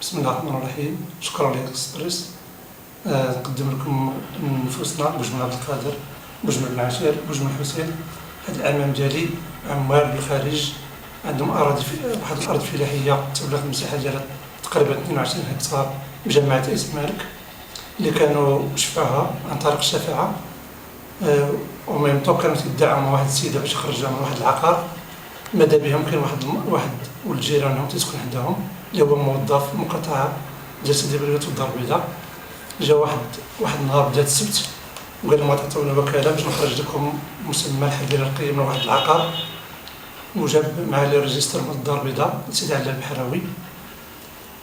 بسم الله الرحمن الرحيم. شكرا لك سي الرئيس. نقدم لكم نفوسنا بوجمل عبد القادر، بوجمل بن عشير، بوجمل حسين. هاد الاعمام ديالي عمال بالخارج عندهم اراضي واحد الارض فلاحيه تبلغ المساحه ديالها تقريبا 22 هكتار بجماعه ايس مالك اللي كانوا شفعوها عن طريق الشفاعه. وميم طو كانوا تدعموا واحد السيده باش يخرجها من واحد العقار. ماذا بهم كاين واحد ولد جيرانهم تيسكن عندهم اللي هو موظف مقاطعه ديال سيدي بلوية والدار البيضاء. جا واحد النهار بدات السبت وقال لهم عطيونا الوكاله باش نخرج لكم مسمى الحربيه الرقيه من واحد العقار، وجاب مع لي ريجستر من الدار البيضاء سيدي علي البحراوي.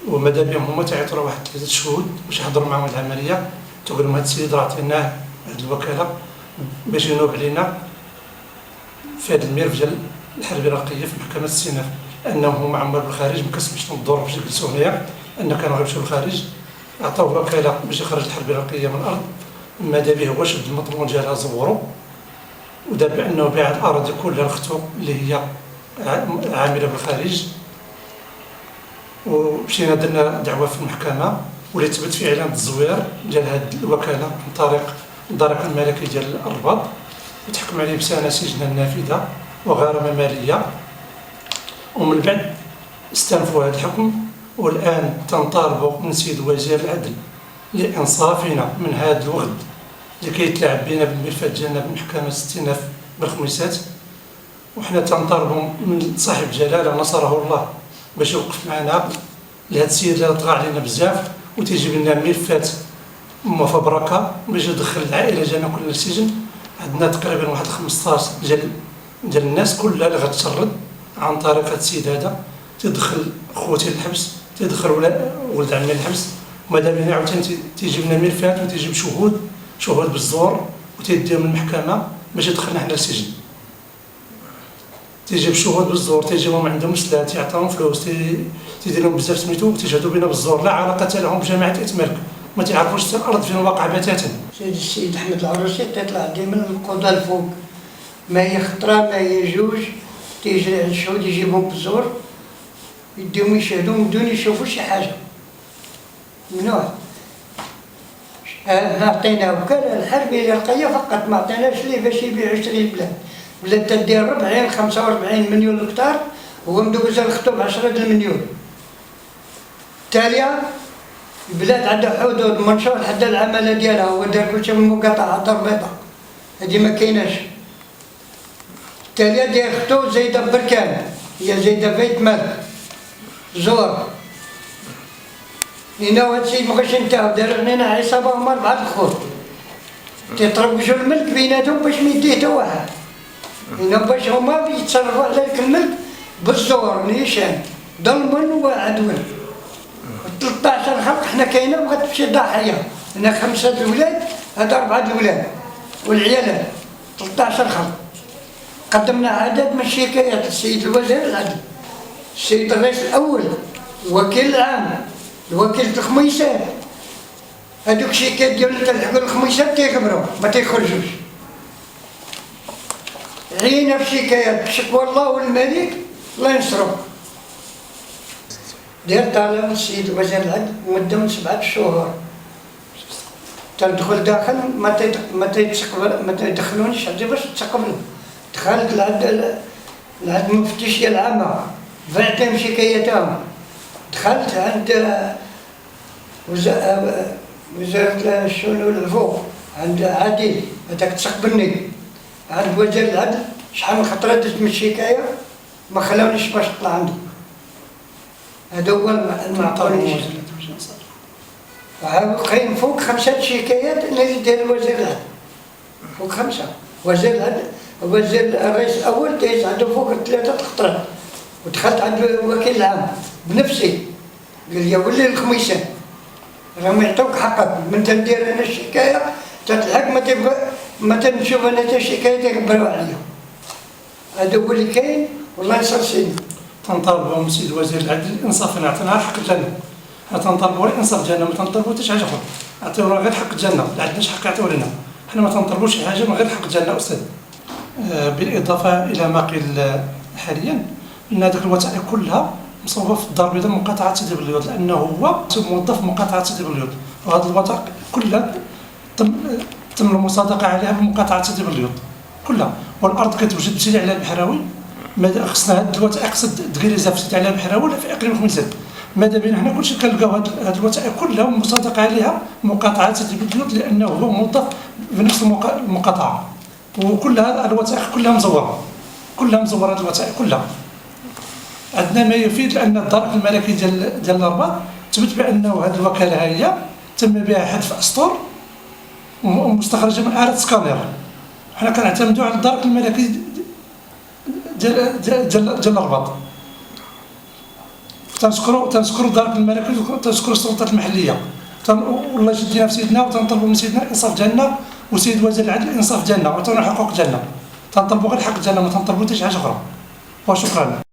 وماذا بهم هما تيعطوا واحد 3 شهود باش يحضروا معاهم العمليه. تقول لهم هذا السيد راه عطيناه هذه الوكاله باش ينوب علينا في هذا الملف ديال الحربيه الرقيه في محكمه الاستئناف، انهم هما عمال بالخارج مكسبش الدور باش يجلسوا هنايا، ان كانوا غيمشيو للخارج. عطاوه الوكاله باش يخرج الحربيه الرقيه من الارض. ماذا به هو شد المضمون ديالها زورو ودار بانه باع الاراضي كلها لختو اللي هي عامله بالخارج. ومشينا درنا دعوه في المحكمه واللي تثبت في اعلان التزوير ديال هذه الوكاله عن طريق الضريبه الملكي ديال الرباط، وتحكم عليه بسنه سجنا نافذه وغرامه ماليه. ومن بعد استنفوا هذا الحكم، والان تنطالبوا من سيد وزير العدل لانصافنا من هذا الوغد اللي كيتلاعب بنا بالملفات ديالنا بمحكمه الاستئناف بالخميسات. وحنا تنطالبوا من صاحب الجلاله نصره الله باش يوقف معنا لهذا السيد اللي طغى علينا بزاف وتيجيب لنا ملفات مفبركه باش يدخل العائله ديالنا كلنا للسجن. عندنا تقريبا واحد 15 ديال الناس كلها اللي غتشرد عن طريق هذا السيد هذا. تيدخل خوتي للحبس، تيدخل ولد عمي للحبس، وماذا بينا عاوتاني تيجيب لنا ملفات وتيجيب شهود بالزور وتيديهم للمحكمه باش يدخلنا حنا للسجن. تيجيب شهود بالزور، تيجيبهم عندهم سلاح، تيعطيهم فلوس، تيدير لهم بزاف سميتو، تيشهدوا بنا بالزور. لا علاقه لهم بجماعه ايت مالك، ما تعرفوش حتى الارض فين واقعه بتاتا. السيد احمد العروسي تيطلع ديما من القضاء الفوق، ما هي خطره ما هي جوج، تيجي الشهود يجيبهم بالزور يديهم يشهدوا من دون يشوفوا شي حاجه. ممنوع. عطينا وكاله الحربيه الرقيه فقط، ما عطيناش ليه باش يبيع 20 بلاد. بلاد تدير 40 45 مليون هكتار وهو مدوز الخطوب 10 المليون. التاليه البلاد عندها حدود منشور حتى العماله ديالها، هو دار كلشي من مقاطعه دار بيضاء، هذه ما كايناش. التاليه داير ختو زايده بركان، هي زايده بيت مالك زور. هنا هاد السيد مابغاش ينتهوا، دار لنا عصابه هما 4 الخوت تيطربشوا الملك بيناتهم باش ما يديه حتى واحد. هنا باش هما يتصرفوا على ذاك الملك بالزور نيشان ظلما وعدوا. 13 خلق حنا كاينه وغتمشي ضحيه. هنا 5 الولاد، هذا 4 الولاد والعيالات، 13 خلق. قدمنا عدد من الشكايات للسيد الوزير العدل، السيد الرئيس الاول، الوكيل العام، الوكيل الخميسات. هذوك الشيكات ديال تلحقوا الخميسات تيكبروا ما تيخرجوش. عينا في شكايات بشكوى الله والملك الله ينصرو. دير طالب السيد وزير العدل مده من 7 شهور. تندخل داخل ما تيدخلونيش عندي باش تقبلوا. دخلت لعند المفتشيه العامه بعتهم شكايتهم. دخلت عند وزاره الشؤون الفوق عند عادل هذاك تستقبلني. عند وزير العدل شحال من خطره دزت من الشكايه ما خلاونيش باش نطلع عنده. هذا هو المعطوني. كاين فوق 5 شكايات اللي دار وزير العدل، فوق 5. وزير العدل وزير الرئيس الاول دايز عنده فوق 3 خطرات. ودخلت عند الوكيل العام بنفسي قال لي ولي الخميسان راهم يعطوك حقك، من تندير انا الشكايه تتلحق ما تنشوف انا حتى شكايه تيكبروا عليا. هذا هو اللي كاين والله ينصر سيدي. تنطالبوا من سيد وزير العدل انصافنا، عطينا الحق ديالنا. حنا تنطالبوا غير الانصاف ديالنا، ما تنطالبوا حتى شي حاجه اخرى. عطيونا غير الحق ديالنا، ما عندناش حق يعطيو لنا. حنا ما تنطلبوش شي حاجه من غير الحق ديالنا استاذ. بالاضافه الى ما قيل حاليا ان هذيك الوثائق كلها مصوب في الدار البيضاء مقاطعه سيدي بليوط، لانه هو موظف مقاطعه سيدي بليوط، وهذه الوثائق كلها تم المصادقه عليها بمقاطعه سيدي بليوط كلها. والارض كتوجد بسيدي علاء البحراوي، خصنا هاد الوثائق تكريزها في سيدي علاء البحراوي ولا في اقليم خميسات. ماذا بينا حنا كلشي كنلقاو هاد الوثائق كلها مصادقه عليها مقاطعه سيدي بليوط، لانه هو موظف بنفس المقاطعه، وكلها الوثائق كلها مزوره، كلها مزوره هاد الوثائق كلها. عندنا ما يفيد لان الدرك الملكي ديال الرباط تثبت بانه هذه الوكاله هي تم بها حذف اسطور ومستخرجه من اعاده سكانير. حنا كنعتمدوا على الدرك الملكي ديال الرباط. تنشكروا الدرك الملكي وتنشكروا السلطات المحليه، والله يشدينا في سيدنا، وتنطلبوا من سيدنا الانصاف ديالنا وسيد وزير العدل الانصاف ديالنا وتنحقق الحقوق ديالنا. تنطلبوا غير الحق ديالنا، ما تنطلبوا حتى شي حاجه اخرى. وشكرا.